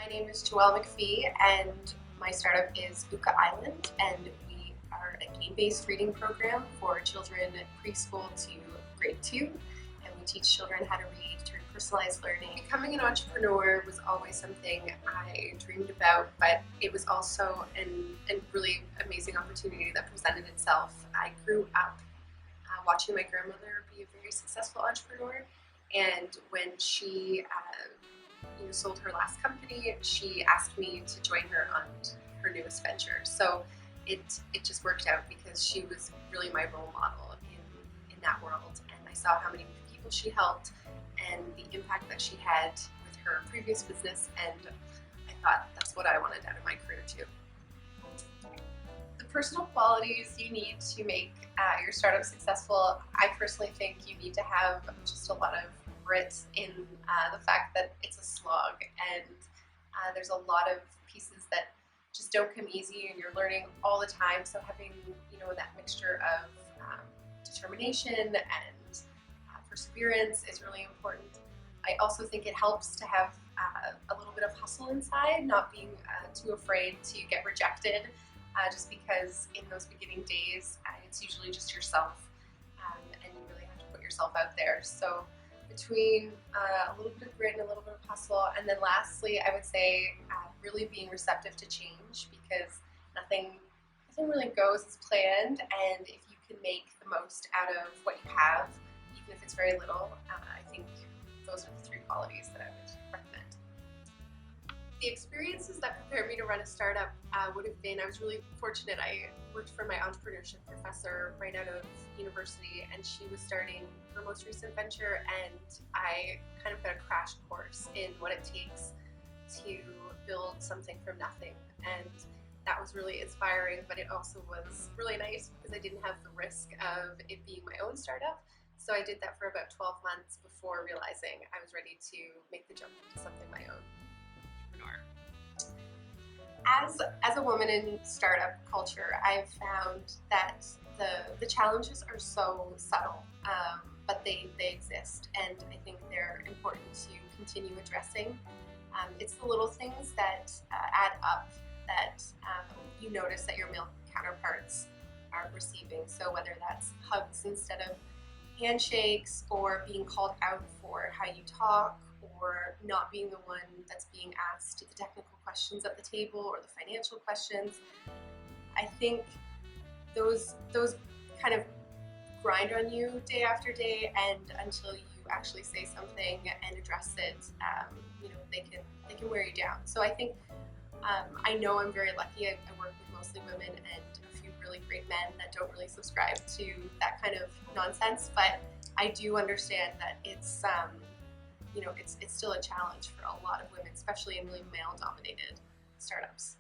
name is Joelle MacPhee, and my startup is Ooka Island, and we are a game-based reading program for children preschool to grade 2, and we teach children how to read through personalized learning. Becoming an entrepreneur was always something I dreamed about, but it was also a really amazing opportunity that presented itself. I grew up watching my grandmother be a very successful entrepreneur, and when she sold her last company, she asked me to join her on her newest venture. So it just worked out because she was really my role model in that world, and I saw how many people she helped and the impact that she had with her previous business, and I thought that's what I wanted out of my career too. The personal qualities you need to make your startup successful, I personally think you need to have just a lot of grit in the fact that it's a slog, and there's a lot of pieces that just don't come easy, and you're learning all the time. So having that mixture of determination and perseverance is really important. I also think it helps to have a little bit of hustle inside, not being too afraid to get rejected, just because in those beginning days it's usually just yourself, and you really have to put yourself out there. So between a little bit of grit and a little bit of hustle, and then lastly, I would say really being receptive to change, because nothing really goes as planned, and if you can make the most out of what you have, even if it's very little, I think those are the 3 qualities that I would recommend. The experiences that prepared me to run a startup would have been, I was really fortunate. I worked for my entrepreneurship professor right out of university, and she was starting her most recent venture, and I kind of got a crash course in what it takes to build something from nothing, and that was really inspiring, but it also was really nice because I didn't have the risk of it being my own startup. So I did that for about 12 months before realizing I was ready to make the jump into something my own. As a woman in startup culture, I've found that the challenges are so subtle, but they exist, and I think they're important to continue addressing. It's the little things that add up that you notice that your male counterparts are receiving. So whether that's hugs instead of handshakes, or being called out for how you talk, or not being the one that's being asked the technical questions at the table or the financial questions. I think those kind of grind on you day after day, and until you actually say something and address it, they can wear you down. So I think I know I'm very lucky. I work with mostly women and a few really great men that don't really subscribe to that kind of nonsense, but I do understand that it's still a challenge for a lot of women, especially in really male-dominated startups.